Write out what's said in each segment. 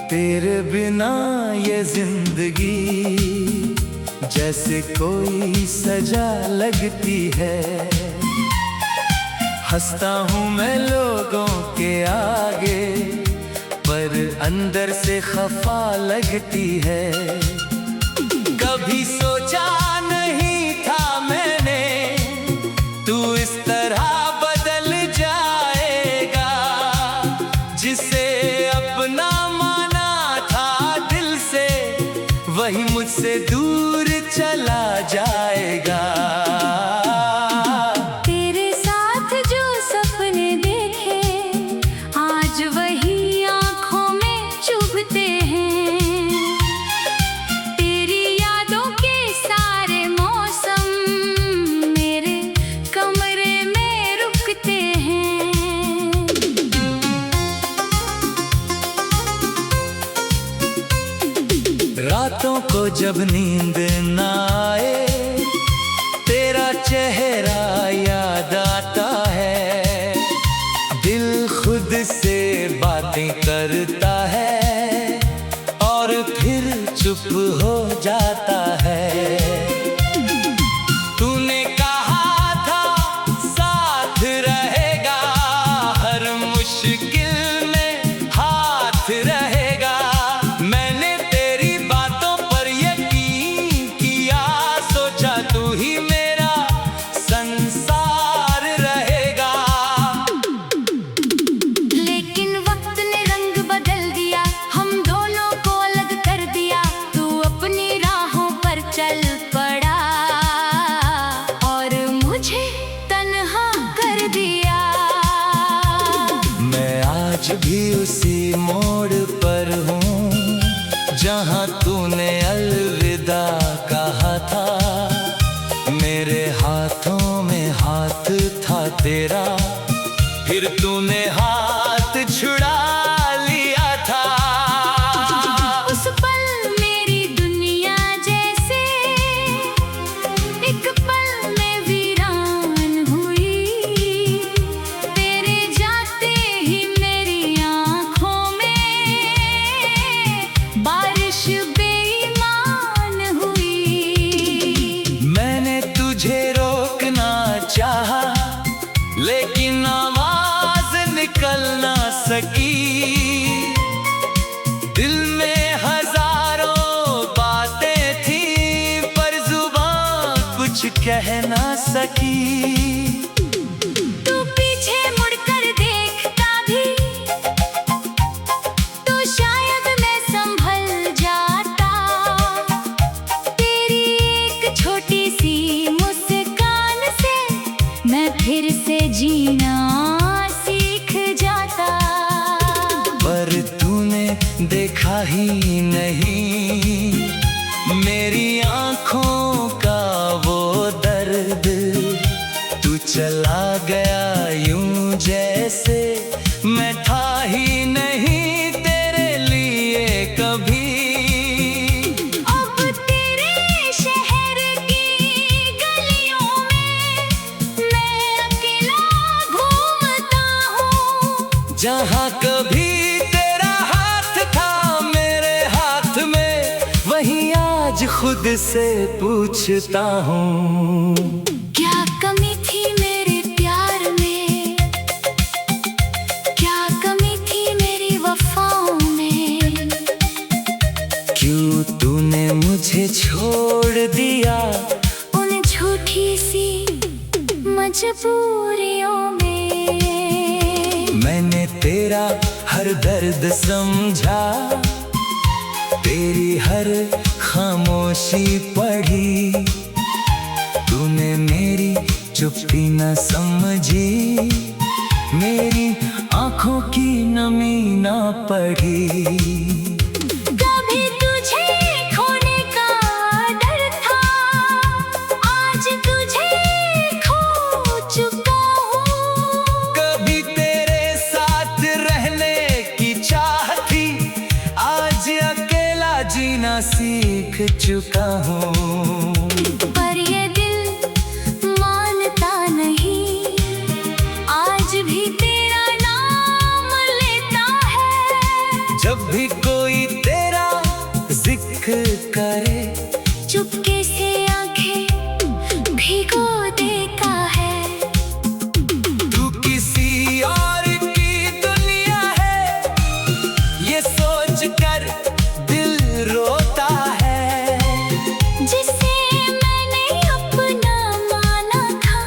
तेरे बिना ये जिंदगी जैसे कोई सजा लगती है। हंसता हूँ मैं लोगों के आगे, पर अंदर से खफा लगती है। कभी सोचा नहीं था मैंने तू इस तरह बदल जाएगा। जिसे अपना माना था दिल से, वही मुझसे दूर चला जाएगा। तेरे साथ जो सपने देखे आज वही आंखों में चुभते हैं। तेरी यादों के सारे मौसम मेरे कमरे में रुकते हैं। रातों को जब नींद न आए, तेरा चेहरा याद आता है। दिल खुद से बातें करता है और फिर चुप हो जाता है। तूने कहा था साथ रहेगा, हर मुश्किल में हाथ रहेगा। मैंने तेरी बातों पर यकीन किया, सोचा तू ही मेरा संसार रहेगा। लेकिन वक्त ने रंग बदल दिया, हम दोनों को अलग कर दिया। तू अपनी राहों पर चल पड़ा और मुझे तन्हा कर दिया। मैं आज भी उसी मोड़ पर हूँ जहाँ तूने अलविदा कहा था। मेरे हाथों में हाथ था तेरा, फिर तूने हाथ छुड़ा लिया था। उस पल मेरी दुनिया जैसे एक पल में वीरान हुई। तेरे जाते ही मेरी आँखों में बारिश बेईमान हुई। मैंने तुझे रोकना चाहा, लेकिन आवाज निकल ना सकी। दिल में हजारों बातें थी, पर जुबान कुछ कह ना सकी। तू पीछे मुड़कर देखता भी तो शायद मैं संभल जाता। तेरी एक छोटी सी मुस्कान से मैं फिर से जीना सीख जाता। पर तूने देखा ही नहीं मेरी आंखों का वो दर्द। तू चला गया यूं जैसे मैं था ही नहीं तेरे लिए कभी। अब तेरे शहर की गलियों में मैं अकेला घूमता हूँ। जहाँ कभी तेरा हाथ था मेरे हाथ में, वहीं आज खुद से पूछता हूँ। क्या कमी थी मेरे प्यार में, क्या कमी थी मेरी वफाओं में। क्यों तूने मुझे छोड़ दिया उन झूठी सी मजबूरियों में। मैंने तेरा हर दर्द समझा, तेरी हर खामोशी पढ़ी। तूने मेरी चुप्पी न समझी, मेरी आंखों की नमी न पढ़ी। कभी तुझे खोने का डर था, आज तुझे खो चुका हूँ। कभी तेरे साथ रहने की चाह थी, आज अकेला जीना सीख चुका हूँ। पर ये दिल मानता नहीं, आज भी तेरा नाम लेता है। जब भी कोई सोच कर दिल रोता है। जिसे मैंने अपना माना था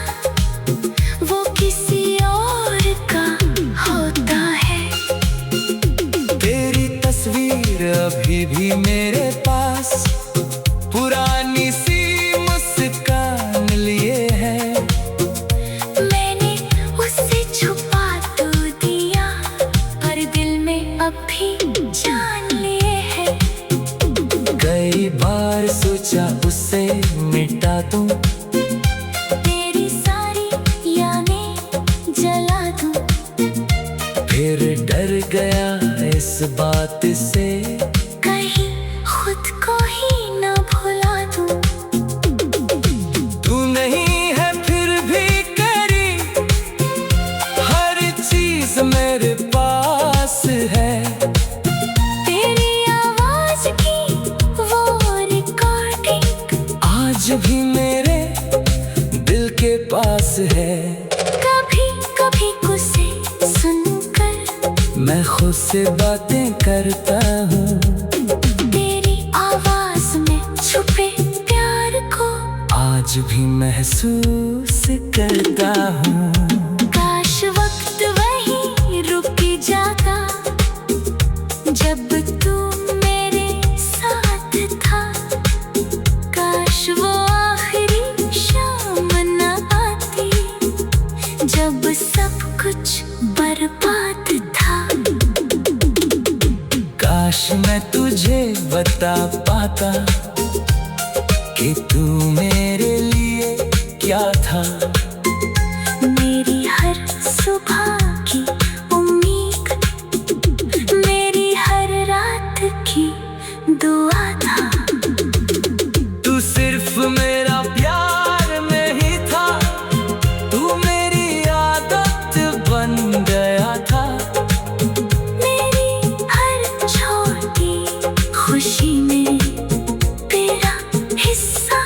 वो किसी और का होता है। तेरी तस्वीर अभी भी मेरे पास पुरानी सी मुस्कान लिए है। मैंने उसे छुपा तो दिया पर दिल में अभी जान लिए है। कई बार सोचा उसे मिटा दूं, तेरी सारी यादें जला दूं। फिर डर गया इस बात से कहीं खुद को ही न भुला दूं। तू नहीं है फिर भी करी हर चीज मेरे पास है। तेरी आवाज की वो रिकॉर्डिंग आज भी मेरे दिल के पास है। कभी कभी उसे सुनकर मैं खुद से बातें करता हूँ। तेरी आवाज में छुपे प्यार को आज भी महसूस करता हूँ। काश वक्त वहीं रुक जाता जब तू मेरे साथ था। काश वो आखिरी शाम न आती जब सब कुछ बर्बाद था। काश मैं तुझे बता पाता कि तू मेरे लिए क्या था। मेरी हर सुबह की उम्मीद, मेरी हर रात की दुआ था। तू सिर्फ मेरा प्यार नहीं था, तू मेरी आदत बन गया था। मेरी हर छोटी खुशी में तेरा हिस्सा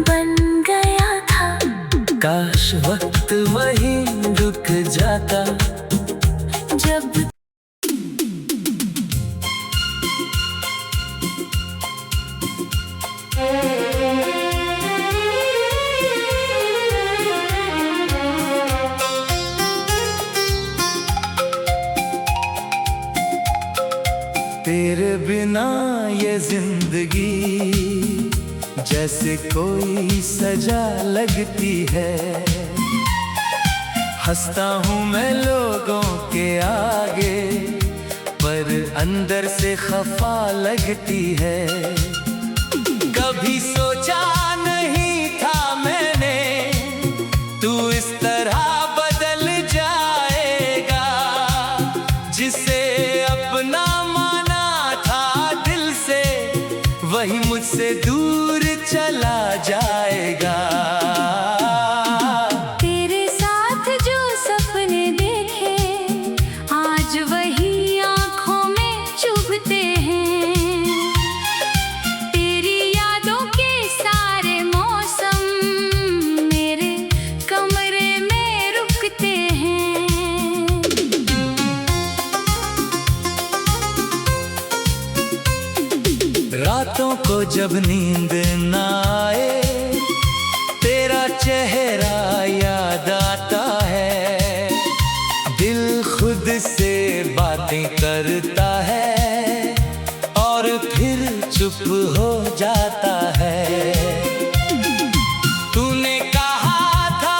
बन गया था। काश वक्त वहीं रुक जाता जब तेरे बिना ये जिंदगी जैसे कोई सजा लगती है। हंसता हूँ मैं लोगों के आगे पर अंदर से खफा लगती है। कभी सोचा नहीं था मैंने तू इस तरह बदल जाएगा। जिसे अपना माना था दिल से वही मुझसे दूर चला जाएगा। तेरे साथ जो सपने देखे आज वही आँखों में चुभते हैं। तेरी यादों के सारे मौसम मेरे कमरे में रुकते हैं। रातों को जब नींद ना आए तेरा चेहरा याद आता है। दिल खुद से बातें करता है और फिर चुप हो जाता है। तूने कहा था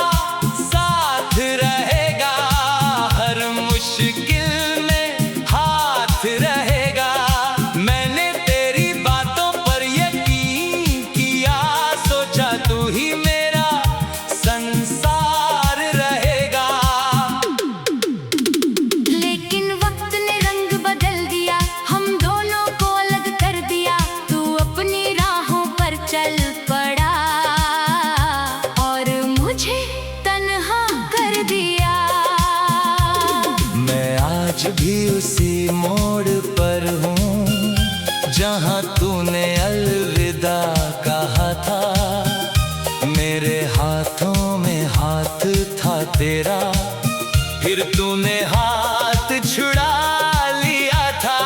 साथ रहेगा, हर मुश्किल में हाथ रहेगा। मैंने तेरी बातों पर यकीन किया, सोचा तू ही मेरा संसार रहेगा। लेकिन वक्त ने रंग बदल दिया, हम दोनों को अलग कर दिया। तू अपनी राहों पर चल पड़ा और मुझे तन्हा कर दिया। मैं आज भी उसी मोड़ पर हूँ जहाँ तूने अलविदा कहा था। मेरे हाथों में हाथ था तेरा, फिर तूने हाथ छुड़ा लिया था।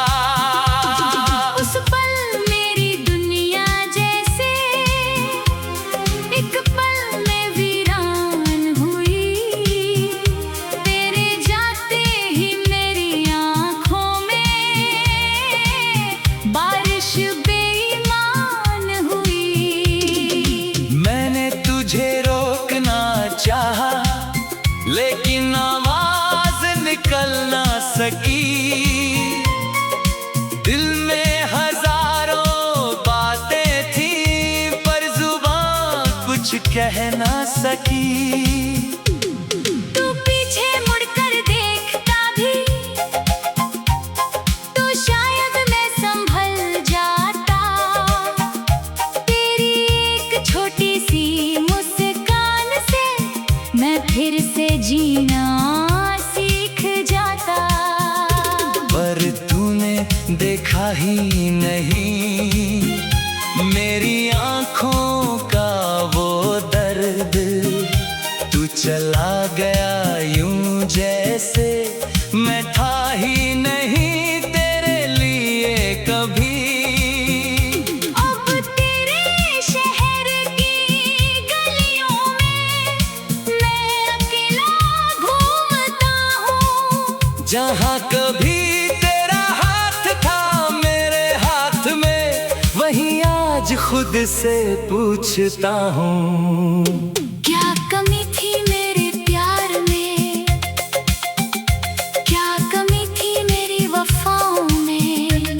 सकी। तू पीछे मुड़कर देखता भी तो शायद मैं संभल जाता। तेरी एक छोटी सी मुस्कान से मैं फिर से जीना सीख जाता। पर तूने देखा ही नहीं मेरी आँखों का वो दर्द। तू चला गया यूं जैसे मैं था ही नहीं तेरे लिए कभी। अब तेरे शहर की गलियों में मैं अकेला घूमता हूँ। जहाँ कभी तेरा हाथ था मेरे हाथ में, वहीं आज खुद से पूछता हूँ। क्या कमी थी मेरे प्यार में, क्या कमी थी मेरी वफाओं में।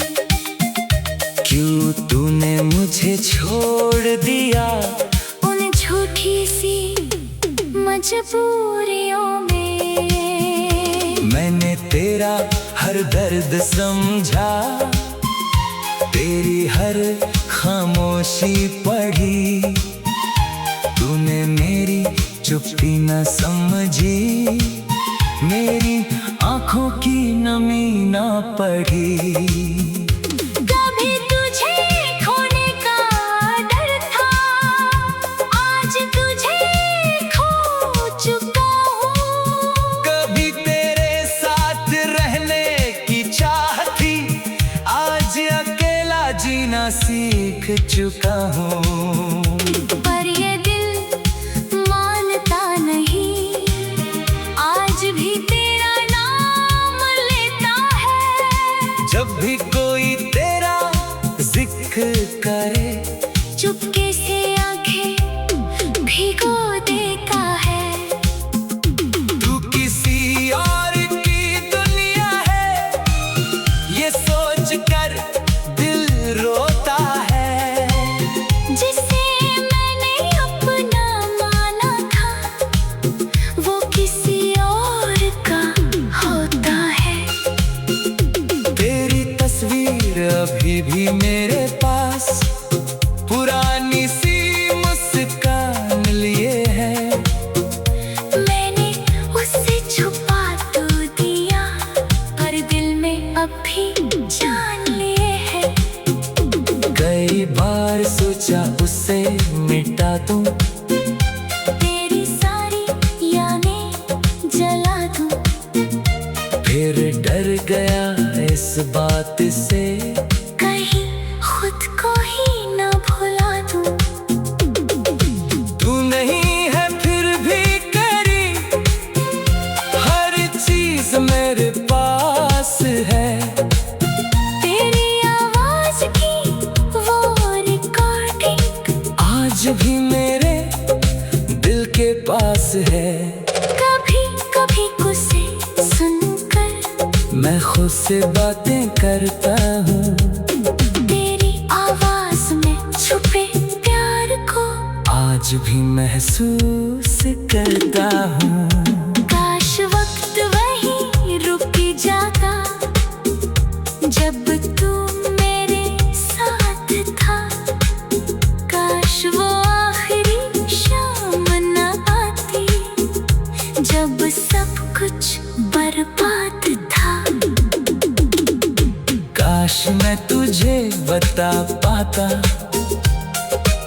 क्यों तूने मुझे छोड़ दिया उन झूठी सी मजबूरियों में। मैंने तेरा हर दर्द समझा, तेरी हर खामोशी पढ़ी। तूने मेरी चुप्पी न समझी, मेरी आँखों की नमी न पढ़ी। कभी तुझे खोने का डर था, आज तुझे खो चुका हूँ। कभी तेरे साथ रहने की चाह थी, आज अकेला जीना सीख चुका हूँ। पर ये दिल मानता नहीं, आज भी तेरा नाम लेता है। जब भी कोई तेरा जिक्र करे, चुपके से आंखें भिगो देता है। तू किसी और की दुनिया है, ये सोच कर दिल रोता है। जिसे मैंने अपना माना था, वो किसी और का होता है। तेरी तस्वीर अभी भी मेरे पास, पुरानी सी मुस्कान लिए है। मैंने उससे छुपा तो दिया, पर दिल में अब भी जान लिए है। कई बार सोचा उसे मिटा दूं, तेरी सारी यादें जला दूं। फिर डर गया इस बात से, कहीं खुद को ही न भुला दूं। तू नहीं है फिर भी करी, हर चीज मेरे पास है। तेरी आवाज की वो रिकॉर्डिंग आज भी मेरे दिल के पास है। कभी कभी उसे सुनकर मैं खुद से बातें करता हूँ, तेरी आवाज में छुपे प्यार को आज भी महसूस करता हूँ। काश वक्त वहीं रुक जाता, जब तू मेरे साथ था। काश वो आखिरी शाम न आती, जब सब कुछ बर्बाद था। काश मैं तुझे बता पाता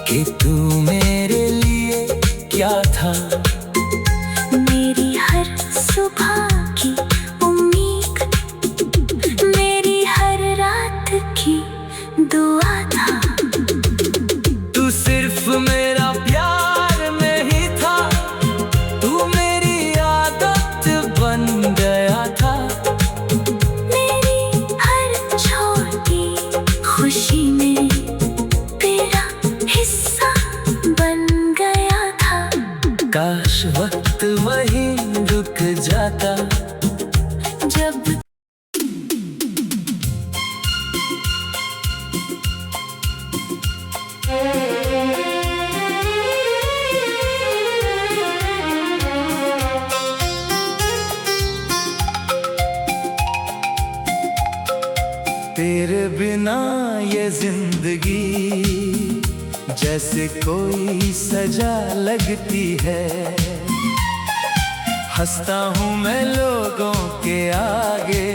कि तू मेरे लिए क्या था। मेरी हर सुबह की उम्मीद, मेरी हर रात की दुआ था। तू सिर्फ मेरा प्यार नहीं था, तू मेरी आदत बन गया था। मेरी हर छोटी खुशी में तेरा हिस्सा बन गया था। काश तेरे बिना ये जिंदगी जैसे कोई सजा लगती है। हंसता हूँ मैं लोगों के आगे,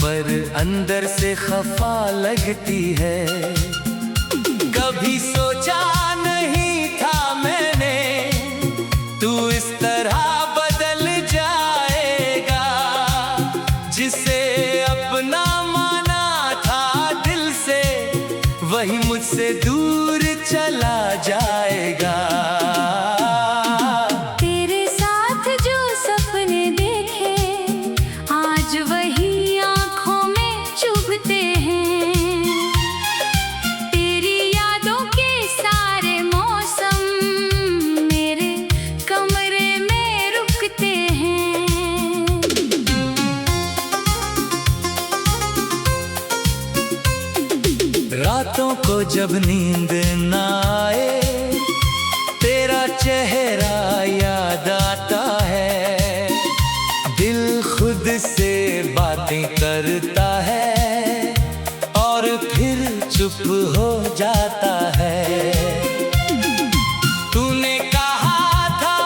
पर अंदर से खफा लगती है। कभी सोचा नहीं था मैंने तू इस तरह बदल जाएगा। जिसे अपना माना था दिल से, वही मुझसे दूर चला जाएगा। तेरे साथ जो सपने देखे आज वही आंखों में चुभते हैं। तेरी यादों के सारे मौसम मेरे कमरे में रुकते हैं। रातों को जब नींद न आए, तेरा चेहरा याद आता है। दिल खुद से बातें करता है और फिर चुप हो जाता है। तूने कहा था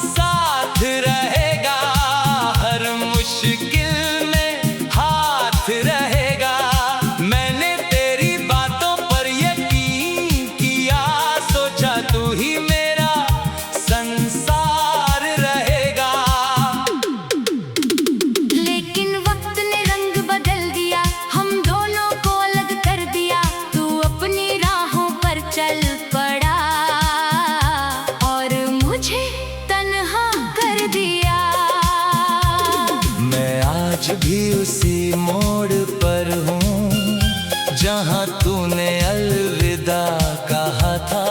साथ रहेगा, हर मुश्किल में हाथ रहेगा। मैंने तेरी बातों पर यकीन किया, सोचा तू ही मेरा संसार रहेगा। लेकिन वक्त ने रंग बदल दिया, हम दोनों को अलग कर दिया। तू अपनी राहों पर चल पड़ा और मुझे तन्हा कर दिया। मैं आज भी उसी मोड़ पर हूँ जहाँ तूने अलविदा कहा था।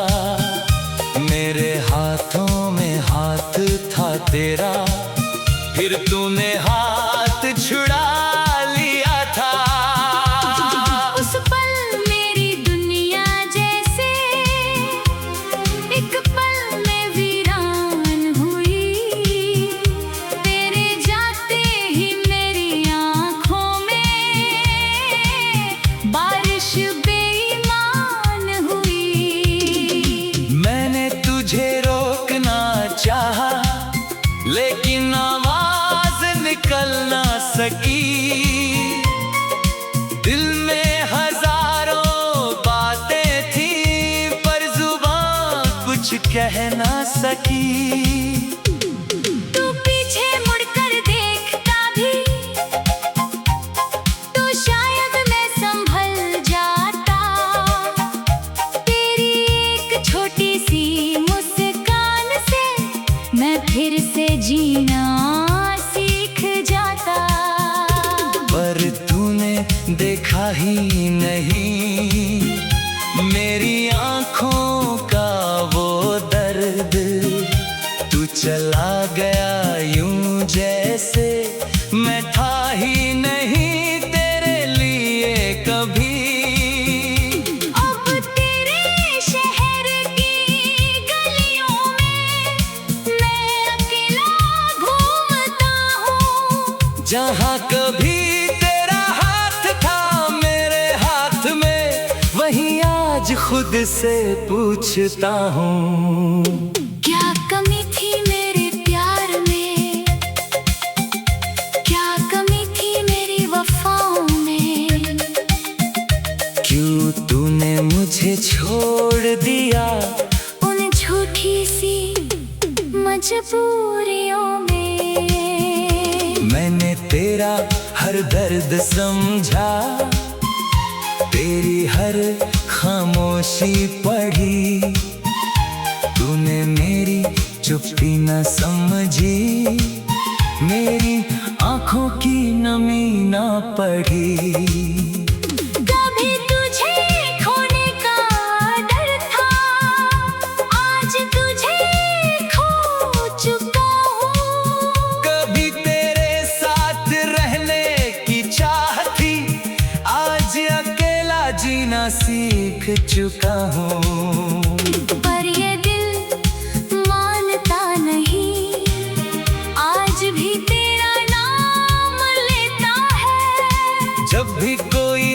मेरे हाथों में हाथ था तेरा, फिर तूने हाथ छुड़ा लिया था। उस पल मेरी दुनिया जैसे एक पल में वीरान हुई। तेरे जाते ही मेरी आँखों में बारिश बेईमान हुई। मैंने तुझे रोकना चाहा, लेकिन आवाज निकल ना सकी। दिल में हजारों बातें थी, पर जुबान कुछ कह ना सकी। तू पीछे मुड़कर देखता भी तो शायद मैं संभल जाता। तेरी एक छोटी सी मुस्कान से मैं फिर से जीना सीख जाता। पर तूने देखा ही नहीं मेरी आंखों का वो दर्द। तू चला गया यूं जैसे मैं था ही नहीं तेरे लिए कभी। अब तेरे शहर की गलियों में मैं अकेला घूमता हूँ। जहाँ कभी तेरा हाथ था मेरे हाथ में, वहीं आज खुद से पूछता हूँ। क्या कमी थी मेरे प्यार में, क्या कमी थी मेरी वफाओं में। क्यों तूने मुझे छोड़ दिया उन झूठी सी मजबूरियों में। मैंने तेरा हर दर्द समझा, तेरी हर खामोशी पढ़ी। तूने मेरी चुप्पी न समझी, मेरी आंखों की नमी न पढ़ी। कभी तुझे खोने का डर था, आज तुझे खो चुका हूँ। कभी तेरे साथ रहने की चाह थी, आज अकेला जीना सीख चुका हूँ। पर ये दिल मानता नहीं, आज भी तेरा नाम लेता है। जब भी कोई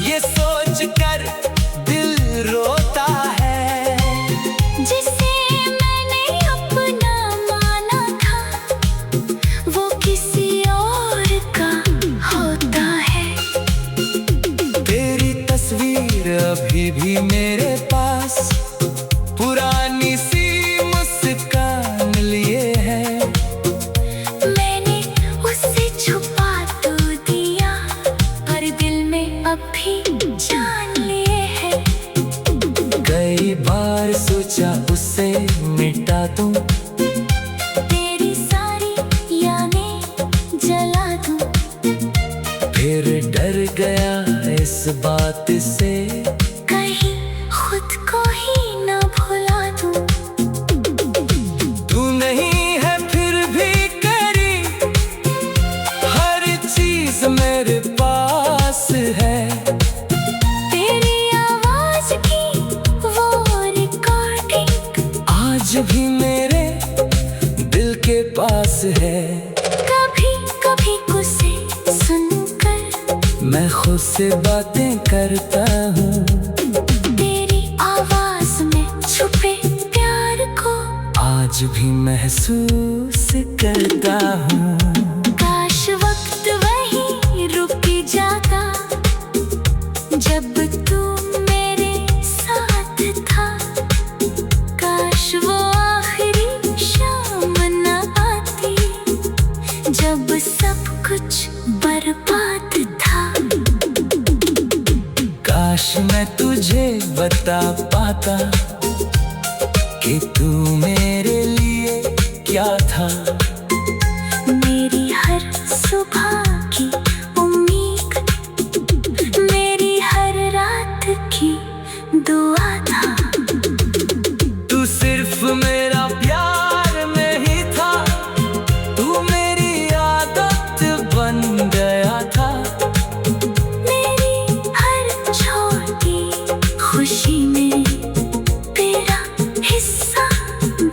ये सोच कर दिल रोता है। जिसे मैंने अपना माना था वो किसी और का होता है। तेरी तस्वीर अभी भी मेरे पास पुरानी सी मुस्कान लिए है। मैंने उसे छुपा तो दिया पर दिल में अभी जान लिए है। कई बार सोचा उसे मिटा दूं, तेरी सारी यादें जला दूं। फिर डर गया इस बात से कहीं खुद को ही न भुला दूं। तू नहीं है फिर भी करी हर चीज मेरे पास है। तेरी आवाज की वो रिकॉर्डिंग आज भी मेरे दिल के पास है। कभी कभी उसे सुनकर मैं खुद से बातें करता हूँ। तेरी आवाज में छुपे प्यार को आज भी महसूस करता हूँ। काश वक्त वही रुक जाता जब तू मेरे साथ था। काश वो आखिरी शाम न आती जब सब कुछ बर्बाद था। काश मैं तुझे बता पाता कि तू मेरे लिए क्या था। मेरी हर सुबह की उम्मीद, मेरी हर रात की दुआ था। तू सिर्फ मेरा प्यार नहीं था, तू मेरी आदत बन गया था। मेरी हर छोटी खुशी में तेरा हिस्सा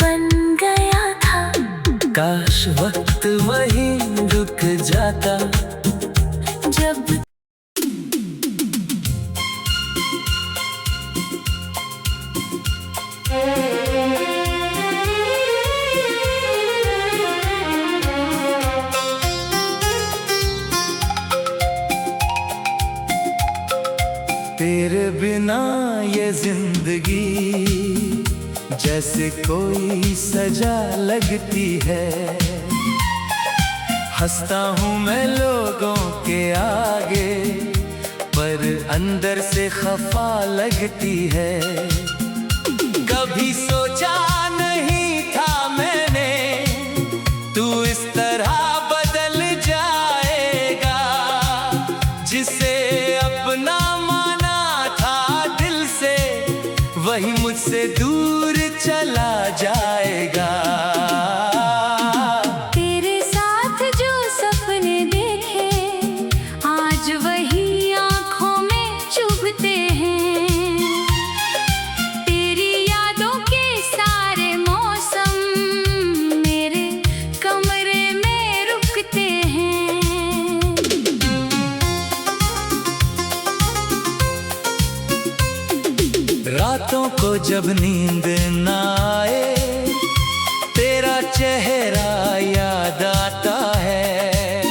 बन गया था। काश वक्त वही रुक जाता जब तेरे बिना ये जिंदगी जैसे कोई सजा लगती है। हंसता हूँ मैं लोगों के आगे पर अंदर से खफा लगती है। कभी सोचा नहीं था मैंने तू इस तरह बदल जाएगा। जिसे अपना माना था दिल से वही मुझसे दूर चला जाएगा। तेरे साथ जो सपने देखे आज वही आँखों में चुभते हैं। तेरी यादों के सारे मौसम मेरे कमरे में रुकते हैं। रातों को जब नींद न आए तेरा चेहरा याद आता है।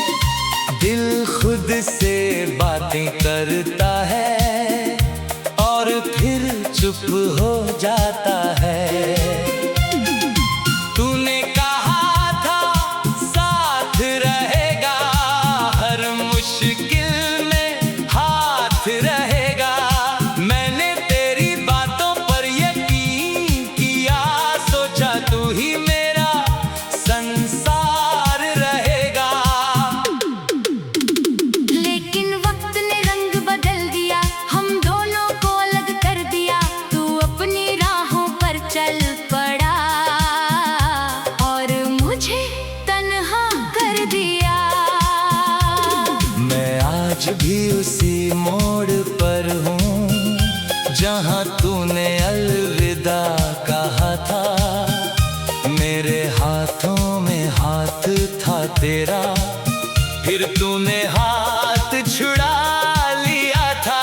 दिल खुद से बातें करता है और फिर चुप हो जाता है। तूने कहा था साथ रहेगा, हर मुश्किल में हाथ रहेगा। मैंने तेरी बातों पर यकीन किया, सोचा तू ही मेरा संसार रहेगा। लेकिन वक्त ने रंग बदल दिया, हम दोनों को अलग कर दिया। तू अपनी राहों पर चल पड़ा और मुझे तन्हा कर दिया। मैं आज भी उसी मोड़ पर हूँ जहाँ तूने अलविदा कहा था। मेरे हाथों में हाथ था तेरा, फिर तूने हाथ छुड़ा लिया था।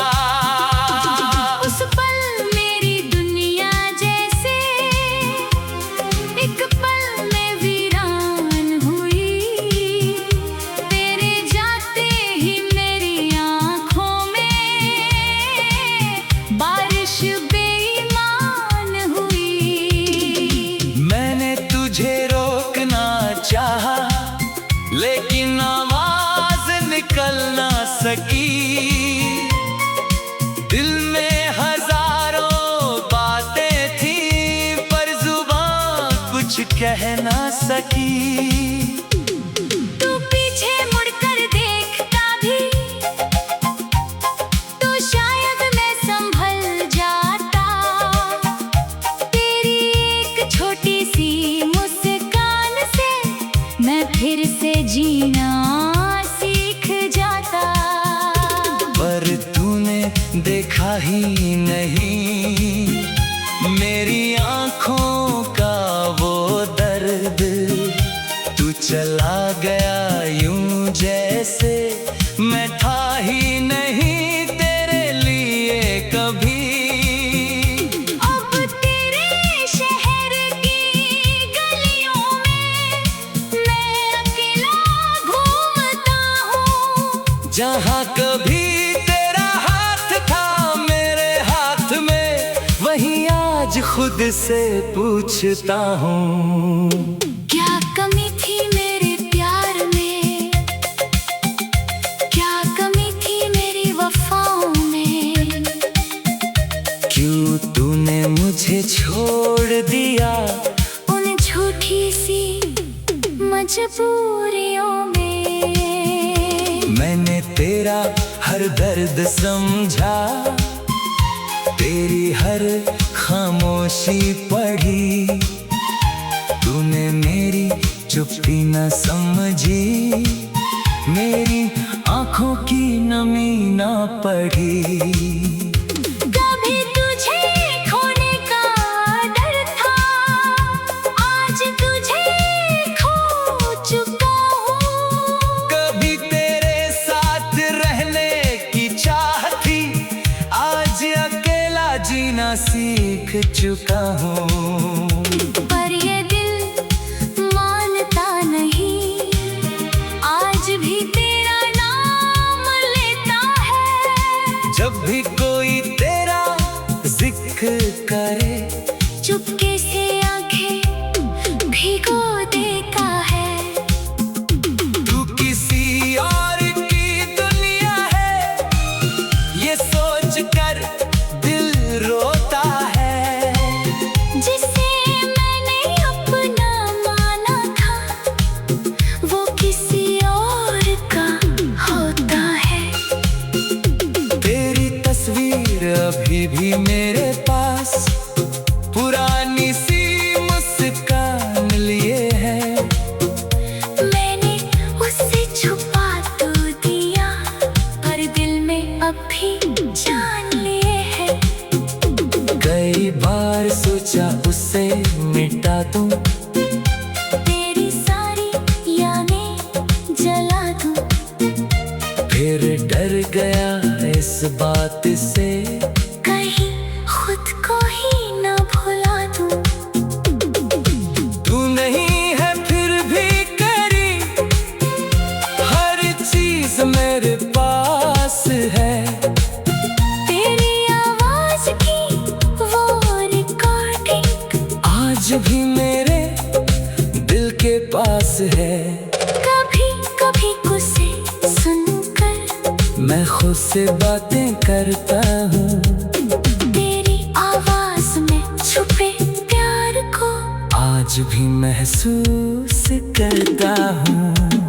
सकी। तू पीछे मुड़कर देखता भी तो शायद मैं संभल जाता। तेरी एक छोटी सी मुस्कान से मैं फिर से जीना सीख जाता। पर तूने देखा ही नहीं मेरी आँखों का वो दर्द। तू चला गया यूं जैसे मैं था ही नहीं तेरे लिए कभी। अब तेरे शहर की गलियों में मैं अकेला घूमता हूँ। जहाँ कभी तेरा हाथ था मेरे हाथ में, वहीं आज खुद से पूछता हूँ। क्या कमी थी मेरे प्यार में, क्या कमी थी मेरी वफाओं में। क्यों तूने मुझे छोड़ दिया उन झूठी सी मजबूरियों में। मैंने तेरा हर दर्द समझा, तेरी हर खामोशी पढ़ी। तूने मेरी चुप्पी न समझी, मेरी आँखों की नमी न पढ़ी। कभी तुझे खोने का डर था, आज तुझे खो चुका हूँ। कभी तेरे साथ रहने की चाह थी, आज अकेला जीना सीख चुका हूँ। पर ये दिल मानता नहीं, आज भी तेरा नाम लेता है। जब भी कोई तेरा जिक्र करे, चुपके से आंखें भिगो देता है। तू किसी और की दुनिया है, ये सोच कर दिल रोता है। जिसे मैंने अपना माना था, वो किसी और का होता है। तेरी तस्वीर अभी भी मेरे पास, पुरानी सी मुस्कान लिए है। मैंने उसे छुपा तो दिया, पर दिल में अभी जान लिए है। कई बार सोचा उसे मिटा दूं, तेरी सारी यादें जला दूं। फिर डर गया इस बात से, कहीं खुद को ही न भुला दूं। तू नहीं है फिर भी करी, हर चीज मेरे पास है। तेरी आवाज की वो रिकॉर्डिंग आज भी मेरे दिल के पास है। कभी कभी उसे सुनकर मैं खुद से बातें करता हूँ, तेरी आवाज में छुपे प्यार को आज भी महसूस करता हूँ।